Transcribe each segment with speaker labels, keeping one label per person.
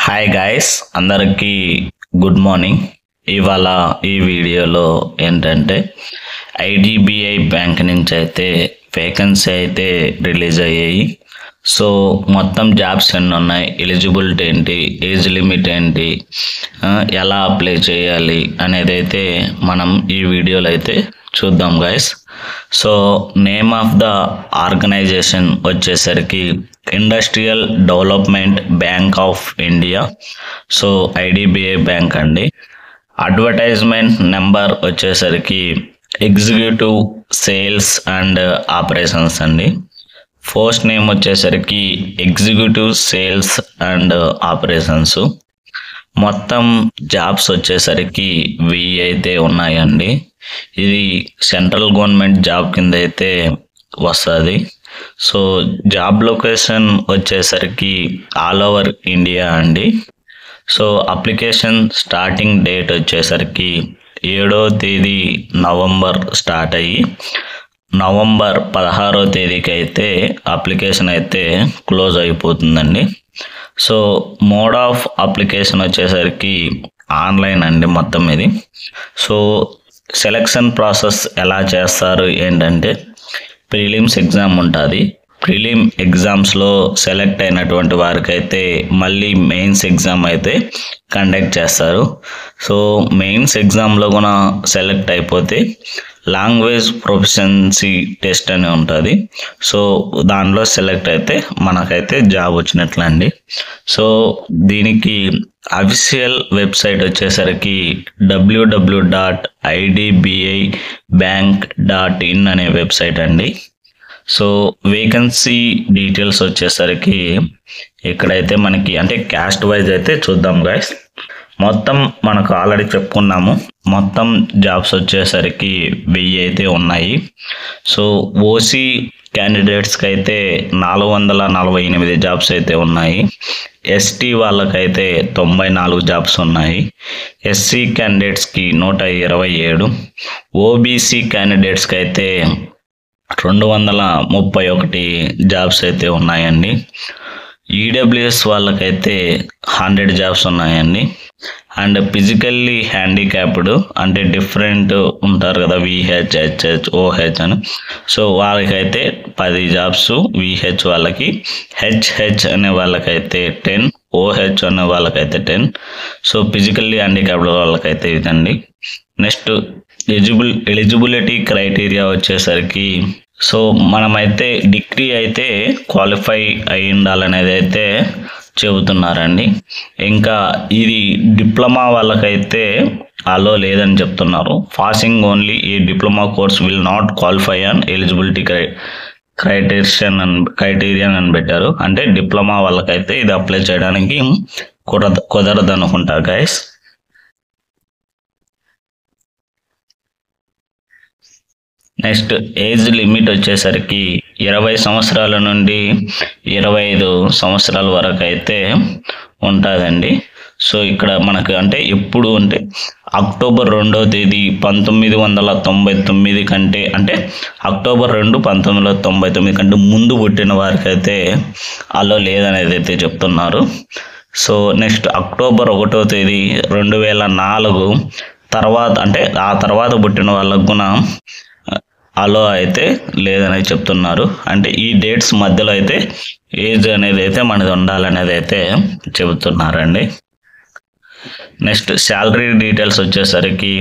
Speaker 1: Hi guys, అందరికీ good morning. ఇవాళ ఈ వీడియోలో ఏంటంటే ఐడిబిఐ బ్యాంక్ నుంచి అయితే వేకెన్సీ అయితే రిలీజ్ అయ్యాయి. సో మొత్తం జాబ్స్ ఎన్ని ఉన్నాయి, ఎలిజిబిలిటీ ఏంటి, ఏజ్ లిమిట్ ఏంటి, ఎలా అప్లై చేయాలి అనేది అయితే మనం ఈ వీడియోలో అయితే చూద్దాం guys. So name of the organisation వచ్చేసరికి industrial development bank of India. So IDBI bank అండి. అడ్వర్టైజ్మెంట్ నెంబర్ వచ్చేసరికి ఎగ్జిక్యూటివ్ సేల్స్ అండ్ ఆపరేషన్స్ అండి. పోస్ట్ నేమ్ వచ్చేసరికి ఎగ్జిక్యూటివ్ సేల్స్ అండ్ ఆపరేషన్స్. మొత్తం జాబ్స్ వచ్చేసరికి 1000 అయితే ఉన్నాయండి. ఇది సెంట్రల్ గవర్నమెంట్ జాబ్ కింద అయితే వస్తుంది. సో జాబ్ లొకేషన్ వచ్చేసరికి ఆల్ ఓవర్ ఇండియా అండి. సో అప్లికేషన్ స్టార్టింగ్ డేట్ వచ్చేసరికి 7వ తేదీ నవంబర్ స్టార్ట్ అయ్యి నవంబర్ 16వ తేదీకి అయితే అప్లికేషన్ అయితే క్లోజ్ అయిపోతుందండి. సో మోడ్ ఆఫ్ అప్లికేషన్ వచ్చేసరికి ఆన్లైన్ అండి మొత్తం ఇది. సో సెలక్షన్ ప్రాసెస్ ఎలా చేస్తారు ఏంటంటే ప్రిలిమ్స్ ఎగ్జామ్ ఉంటుంది. ప్రిలిమ్ ఎగ్జామ్స్లో సెలెక్ట్ అయినటువంటి వారికి అయితే మళ్ళీ మెయిన్స్ ఎగ్జామ్ అయితే కండక్ట్ చేస్తారు. సో మెయిన్స్ ఎగ్జామ్లో కూడా సెలెక్ట్ అయిపోతే లాంగ్వేజ్ ప్రొఫిషియన్సీ టెస్ట్ అని ఉంటుంది. సో దానిలో సెలెక్ట్ అయితే మనకైతే జాబ్ వచ్చినట్లండి. సో దీనికి అఫీషియల్ వెబ్సైట్ వచ్చేసరికి www.idbibank.in అనే వెబ్సైట్ అండి. సో వేకెన్సీ డీటెయిల్స్ వచ్చేసరికి ఇక్కడైతే మనకి అంటే క్యాస్ట్ వైజ్ అయితే చూద్దాం గైస్. మొత్తం మనకు ఆల్రెడీ చెప్పుకున్నాము, మొత్తం జాబ్స్ వచ్చేసరికి 1000 అయితే ఉన్నాయి. సో ఓసీ క్యాండిడేట్స్కి అయితే 448 జాబ్స్ అయితే ఉన్నాయి. ఎస్టీ వాళ్ళకైతే 94 జాబ్స్ ఉన్నాయి. ఎస్సీ క్యాండిడేట్స్కి 127, ఓబీసీ క్యాండిడేట్స్కి అయితే 231 జాబ్స్ అయితే ఉన్నాయండి. ఈడబ్ల్యూఎస్ వాళ్ళకైతే 100 జాబ్స్ ఉన్నాయండి. అండ్ ఫిజికల్లీ హ్యాండిక్యాప్డ్ అంటే డిఫరెంట్ ఉంటారు కదా, విహెచ్, హెచ్హెచ్, ఓహెచ్ అని. సో వాళ్ళకైతే 10 జాబ్స్ విహెచ్ వాళ్ళకి, హెచ్హెచ్ అనే వాళ్ళకైతే 10, ఓహెచ్ అనే వాళ్ళకైతే 10. సో ఫిజికల్లీ హ్యాండిక్యాప్డ్ వాళ్ళకైతే ఇదండి. నెక్స్ట్ ఎలిజిబిలిటీ క్రైటీరియా వచ్చేసరికి సో మనమైతే డిగ్రీ అయితే క్వాలిఫై అయి ఉండాలనేది అయితే చెబుతున్నారండి. ఇంకా ఇది డిప్లొమా వాళ్ళకైతే అలో లేదని చెప్తున్నారు. పాసింగ్ ఓన్లీ ఈ diploma course will not qualify on eligibility criterion అని పెట్టారు. అంటే డిప్లొమా వాళ్ళకైతే ఇది అప్లై చేయడానికి కుదరదు అనుకుంటా గైస్. నెక్స్ట్ ఏజ్ లిమిట్ వచ్చేసరికి 20 సంవత్సరాల నుండి 25 సంవత్సరాల వరకు అయితే ఉంటుందండి. సో ఇక్కడ మనకు అంటే ఎప్పుడు అంటే అక్టోబర్ 2వ తేదీ 1999 కంటే అంటే అక్టోబర్ 2, 1999 కంటే ముందు పుట్టిన వారికి అయితే అలో లేదనేది అయితే చెప్తున్నారు. సో నెక్స్ట్ అక్టోబర్ 1వ తేదీ 2004 తర్వాత అంటే ఆ తర్వాత పుట్టిన వాళ్ళకు కూడా అలో అయితే లేదని చెప్తున్నారు. అంటే ఈ డేట్స్ మధ్యలో అయితే ఏజ్ అనేది అయితే మనది ఉండాలనేది అయితే చెబుతున్నారండి. నెక్స్ట్ శాలరీ డీటెయిల్స్ వచ్చేసరికి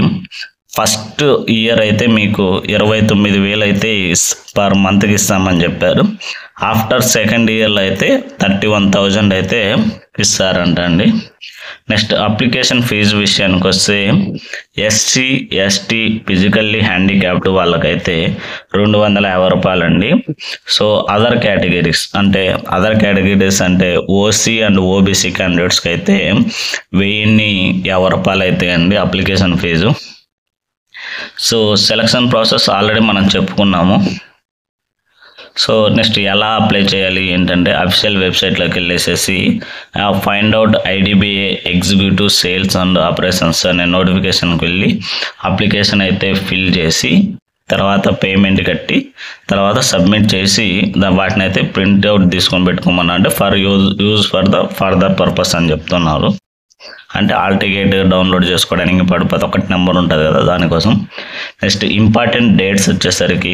Speaker 1: ఫస్ట్ ఇయర్ అయితే మీకు 29,000 అయితే పర్ మంత్కి ఇస్తామని చెప్పారు. ఆఫ్టర్ సెకండ్ ఇయర్లో అయితే 31,000 అయితే ఇస్తారంట అండి. నెక్స్ట్ అప్లికేషన్ ఫీజు విషయానికి వస్తే ఎస్సీ, ఎస్టీ, ఫిజికల్లీ హ్యాండిక్యాప్డ్ వాళ్ళకైతే 250 రూపాయలండి. సో అదర్ కేటగిరీస్ అంటే ఓసీ అండ్ ఓబీసీ క్యాండిడేట్స్కి అయితే 1050 రూపాయలు అయితే అండి application fees. So selection process already మనం చెప్పుకున్నాము. సో నెక్స్ట్ ఎలా అప్లై చేయాలి ఏంటంటే అఫీషియల్ వెబ్సైట్లోకి వెళ్ళేసేసి find out IDBI executive sales and operations అనే నోటిఫికేషన్కి వెళ్ళి అప్లికేషన్ అయితే ఫిల్ చేసి తర్వాత పేమెంట్ కట్టి తర్వాత సబ్మిట్ చేసి వాటిని అయితే ప్రింట్అవుట్ తీసుకొని పెట్టుకోమన్నా, అంటే for use for the further purpose అని చెప్తున్నారు. అంటే ఆల్ టికెట్ డౌన్లోడ్ చేసుకోవడానికి ప్రతి ఒక్కటి నెంబర్ ఉంటుంది కదా, దానికోసం. నెక్స్ట్ ఇంపార్టెంట్ డేట్స్ వచ్చేసరికి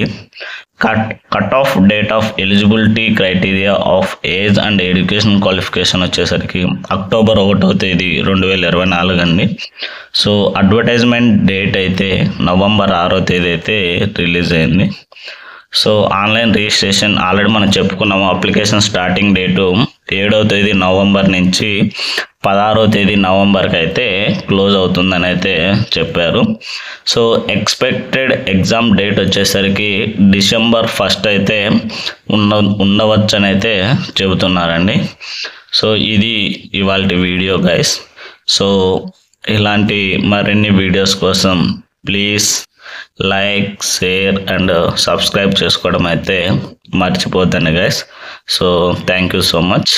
Speaker 1: cut off date of eligibility criteria of age and education qualification వచ్చేసరికి అక్టోబర్ 1వ తేదీ 2024 అండి. సో అడ్వర్టైజ్మెంట్ డేట్ అయితే నవంబర్ 6వ తేదీ అయితే రిలీజ్ అయింది. సో ఆన్లైన్ రిజిస్ట్రేషన్ ఆల్రెడీ మనం చెప్పుకున్నాము. అప్లికేషన్ స్టార్టింగ్ డేటు 7వ తేదీ నవంబర్ నుంచి 16వ తేదీ నవంబర్కి అయితే క్లోజ్ అవుతుందని అయితే చెప్పారు. సో ఎక్స్పెక్టెడ్ ఎగ్జామ్ డేట్ వచ్చేసరికి డిసెంబర్ 1 అయితే ఉండవచ్చని అయితే చెబుతున్నారండి. సో ఇది ఇవాల్టి వీడియో గైస్. సో ఇలాంటి మరిన్ని వీడియోస్ కోసం please like, share and subscribe చేసుకోవడం అయితే మర్చిపోద్దండి guys. So thank you so much.